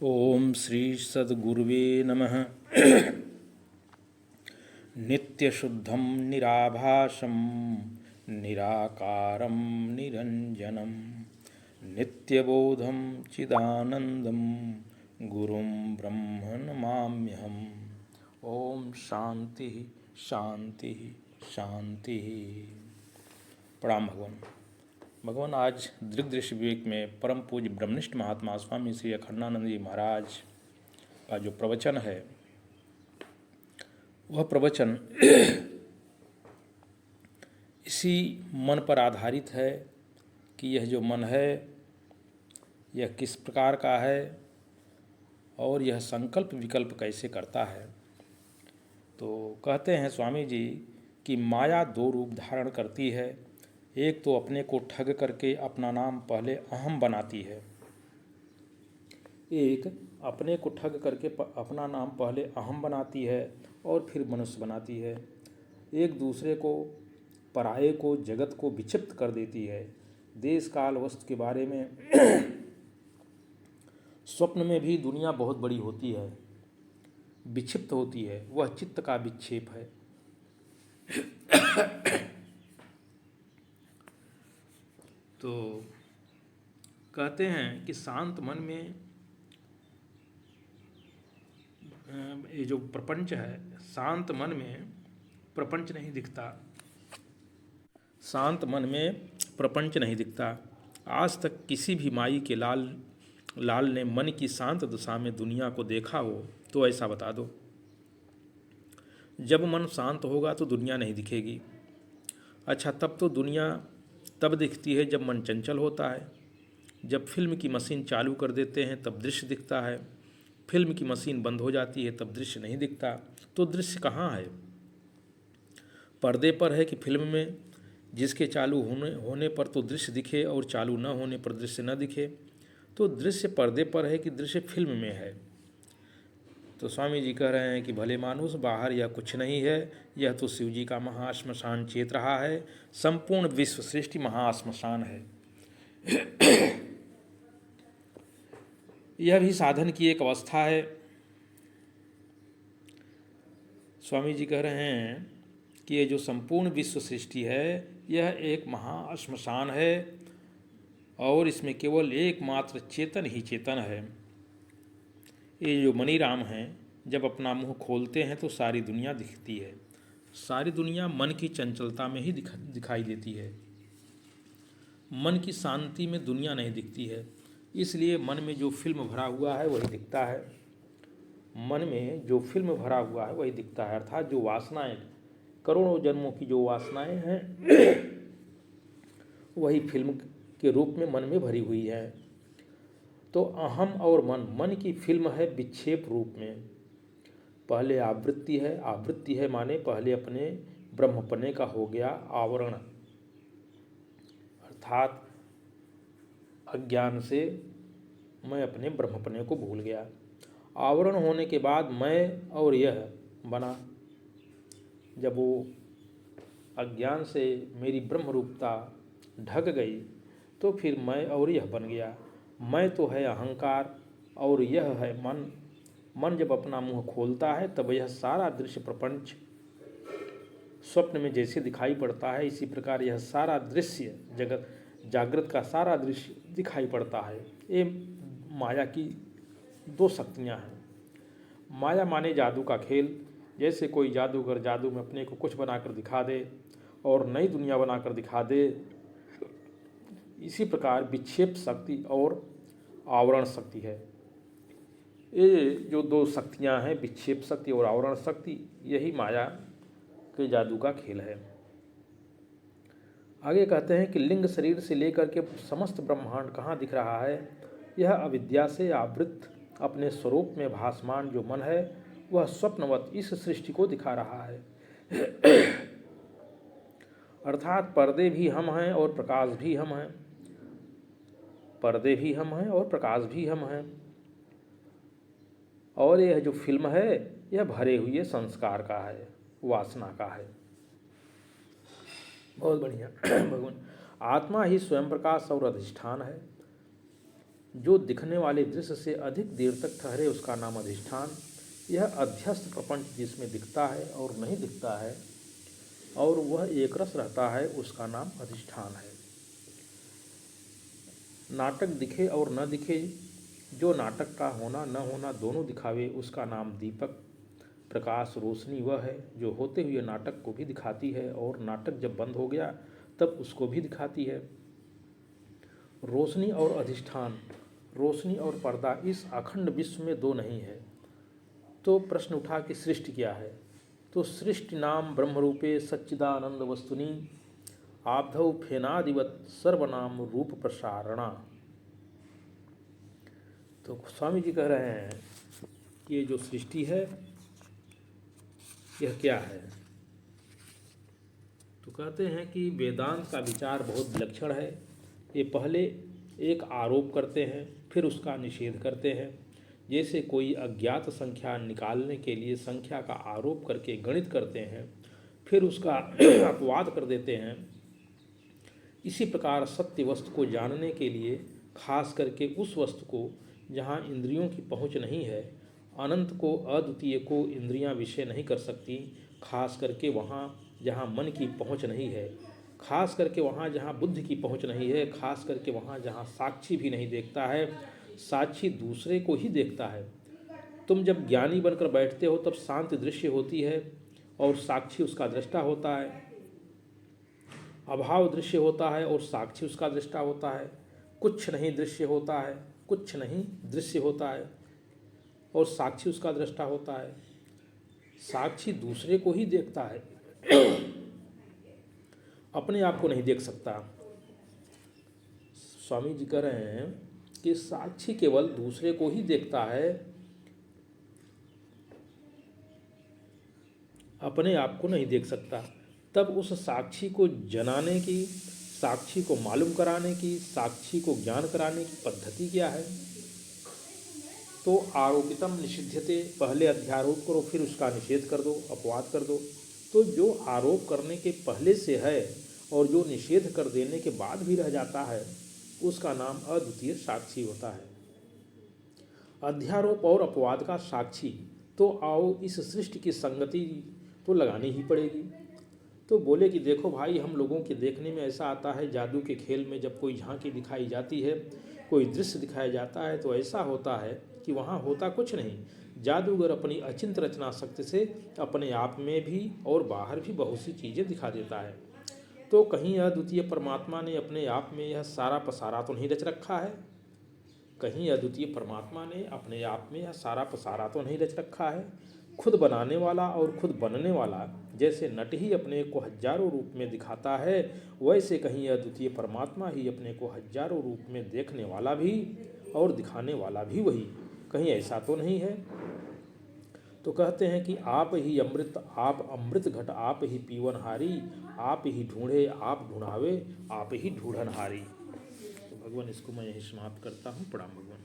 ओम श्री सद्गुरुवे नमः। नित्यशुद्धं निराभासं निराकारं निरञ्जनं नित्यबोधं चिदानन्दं गुरुं ब्रह्म नमाम्यहम्। ओम शांति शांति शांति। प्रणाम भगवान। भगवान आज दृग्दृश्य विवेक में परम पूज्य ब्रह्मनिष्ठ महात्मा स्वामी श्री अखंडानंद जी महाराज का जो प्रवचन है, वह प्रवचन इसी मन पर आधारित है कि यह जो मन है यह किस प्रकार का है और यह संकल्प विकल्प कैसे करता है। तो कहते हैं स्वामी जी कि माया दो रूप धारण करती है। एक तो अपने को ठग करके अपना नाम पहले अहम बनाती है, एक अपने को ठग करके अपना नाम पहले अहम बनाती है और फिर मनुष्य बनाती है। एक दूसरे को, पराये को, जगत को विक्षिप्त कर देती है। देश काल वस्तु के बारे में स्वप्न में भी दुनिया बहुत बड़ी होती है, विक्षिप्त होती है, वह चित्त का विक्षेप है। तो कहते हैं कि शांत मन में ये जो प्रपंच है, शांत मन में प्रपंच नहीं दिखता, शांत मन में प्रपंच नहीं दिखता। आज तक किसी भी माई के लाल ने मन की शांत दशा में दुनिया को देखा हो तो ऐसा बता दो। जब मन शांत होगा तो दुनिया नहीं दिखेगी। अच्छा, तब तो दुनिया तब दिखती है जब मन चंचल होता है। जब फिल्म की मशीन चालू कर देते हैं तब दृश्य दिखता है, फिल्म की मशीन बंद हो जाती है तब दृश्य नहीं दिखता। तो दृश्य कहाँ है? पर्दे पर है कि फिल्म में, जिसके चालू होने पर तो दृश्य दिखे और चालू न होने पर दृश्य न दिखे। तो दृश्य पर्दे पर है कि दृश्य फिल्म में है? तो स्वामी जी कह रहे हैं कि भले मानुष, बाहर यह कुछ नहीं है, यह तो शिव जी का महाश्मशान चेत रहा है। संपूर्ण विश्व सृष्टि महाश्मशान है। यह भी साधन की एक अवस्था है। स्वामी जी कह रहे हैं कि ये जो संपूर्ण विश्व सृष्टि है यह एक महाश्मशान है और इसमें केवल एकमात्र चेतन ही चेतन है। ये जो मनीराम हैं, जब अपना मुंह खोलते हैं तो सारी दुनिया दिखती है। सारी दुनिया मन की चंचलता में ही दिखाई देती है। मन की शांति में दुनिया नहीं दिखती है। इसलिए मन में जो फिल्म भरा हुआ है वही दिखता है। मन में जो फिल्म भरा हुआ है वही दिखता है। अर्थात जो वासनाएं, करोड़ों जन्मों की जो वासनाएं हैं वही फिल्म के रूप में मन में भरी हुई है। तो अहम और मन की फिल्म है विक्षेप रूप में। पहले आवृत्ति है, आवृत्ति है माने पहले अपने ब्रह्मपने का हो गया आवरण, अर्थात अज्ञान से मैं अपने ब्रह्मपने को भूल गया। आवरण होने के बाद मैं और यह बना। जब वो अज्ञान से मेरी ब्रह्म रूपता ढक गई तो फिर मैं और यह बन गया। मैं तो है अहंकार और यह है मन। मन जब अपना मुंह खोलता है तब यह सारा दृश्य प्रपंच स्वप्न में जैसे दिखाई पड़ता है, इसी प्रकार यह सारा दृश्य जगत, जागृत का सारा दृश्य दिखाई पड़ता है। ये माया की दो शक्तियाँ हैं। माया माने जादू का खेल। जैसे कोई जादूगर जादू में अपने को कुछ बनाकर दिखा दे और नई दुनिया बनाकर दिखा दे, इसी प्रकार विक्षेप शक्ति और आवरण शक्ति है। ये जो दो शक्तियाँ हैं, विक्षेप शक्ति और आवरण शक्ति, यही माया के जादू का खेल है। आगे कहते हैं कि लिंग शरीर से लेकर के समस्त ब्रह्मांड कहाँ दिख रहा है? यह अविद्या से आवृत अपने स्वरूप में भासमान जो मन है वह स्वप्नवत इस सृष्टि को दिखा रहा है। अर्थात पर्दे भी हम हैं और प्रकाश भी हम हैं। पर्दे भी हम हैं और प्रकाश भी हम हैं। और यह जो फिल्म है यह भरे हुए संस्कार का है, वासना का है। बहुत बढ़िया। भगवान आत्मा ही स्वयं प्रकाश और अधिष्ठान है। जो दिखने वाले दृश्य से अधिक देर तक ठहरे उसका नाम अधिष्ठान। यह अध्यस्त प्रपंच जिसमें दिखता है और नहीं दिखता है और वह एक रस रहता है उसका नाम अधिष्ठान है। नाटक दिखे और न दिखे, जो नाटक का होना न होना दोनों दिखावे उसका नाम दीपक। प्रकाश रोशनी वह है जो होते हुए नाटक को भी दिखाती है और नाटक जब बंद हो गया तब उसको भी दिखाती है। रोशनी और अधिष्ठान, रोशनी और पर्दा, इस अखंड विश्व में दो नहीं है। तो प्रश्न उठा कि सृष्टि क्या है? तो सृष्टि नाम ब्रह्मरूपे सच्चिदानंद वस्तुनि आब्धौ फेनादिवत सर्वनाम रूप प्रसारणा। तो स्वामी जी कह रहे हैं कि ये जो सृष्टि है यह क्या है? तो कहते हैं कि वेदांत का विचार बहुत विलक्षण है। ये पहले एक आरोप करते हैं फिर उसका निषेध करते हैं। जैसे कोई अज्ञात संख्या निकालने के लिए संख्या का आरोप करके गणित करते हैं फिर उसका अपवाद कर देते हैं, इसी प्रकार सत्य वस्तु को जानने के लिए खास करके उस वस्तु को जहाँ इंद्रियों की पहुँच नहीं है, अनंत को अद्वितीय को इंद्रियां विषय नहीं कर सकती, खास करके वहाँ जहाँ मन की पहुँच नहीं है, खास करके वहाँ जहाँ बुद्धि की पहुँच नहीं है, खास करके वहाँ जहाँ साक्षी भी नहीं देखता है, साक्षी दूसरे को ही देखता है। तुम जब ज्ञानी बनकर बैठते हो तब शांत दृश्य होती है और साक्षी उसका दृष्टा होता है, अभाव दृश्य होता है और साक्षी उसका दृष्टा होता है, कुछ नहीं दृश्य होता है, कुछ नहीं दृश्य होता है और साक्षी उसका दृष्टा होता है। साक्षी दूसरे को ही देखता है, अपने आप को नहीं देख सकता। स्वामी जी कह रहे हैं कि साक्षी केवल दूसरे को ही देखता है, अपने आप को नहीं देख सकता। तब उस साक्षी को जनाने की, साक्षी को मालूम कराने की, साक्षी को ज्ञान कराने की पद्धति क्या है? तो आरोपितम निषिध्यते, पहले अध्यारोप करो फिर उसका निषेध कर दो, अपवाद कर दो। तो जो आरोप करने के पहले से है और जो निषेध कर देने के बाद भी रह जाता है उसका नाम अद्वितीय साक्षी होता है। अध्यारोप और अपवाद का साक्षी। तो आओ इस सृष्टि की संगति तो लगानी ही पड़ेगी। तो बोले कि देखो भाई, हम लोगों के देखने में ऐसा आता है, जादू के खेल में जब कोई झांकी दिखाई जाती है, कोई दृश्य दिखाया जाता है तो ऐसा होता है कि वहाँ होता कुछ नहीं। जादूगर अपनी अचिंत रचना शक्ति से अपने आप में भी और बाहर भी बहुत सी चीज़ें दिखा देता है। तो कहीं अद्वितीय परमात्मा ने अपने आप में यह सारा पसारा तो नहीं रच रखा है? कहीं अद्वितीय परमात्मा ने अपने आप में यह सारा पसारा तो नहीं रच रखा है? खुद बनाने वाला और खुद बनने वाला जैसे नट ही अपने को हजारों रूप में दिखाता है, वैसे कहीं अद्वितीय परमात्मा ही अपने को हजारों रूप में देखने वाला भी और दिखाने वाला भी वही। कहीं ऐसा तो नहीं है? तो कहते हैं कि आप ही अमृत, आप अमृत घट, आप ही पीवनहारी, आप ही ढूंढे, आप ढूंढावे, आप ही ढूंढनहारी। तो भगवान, इसको मैं यही समाप्त करता हूँ। प्रणाम भगवान।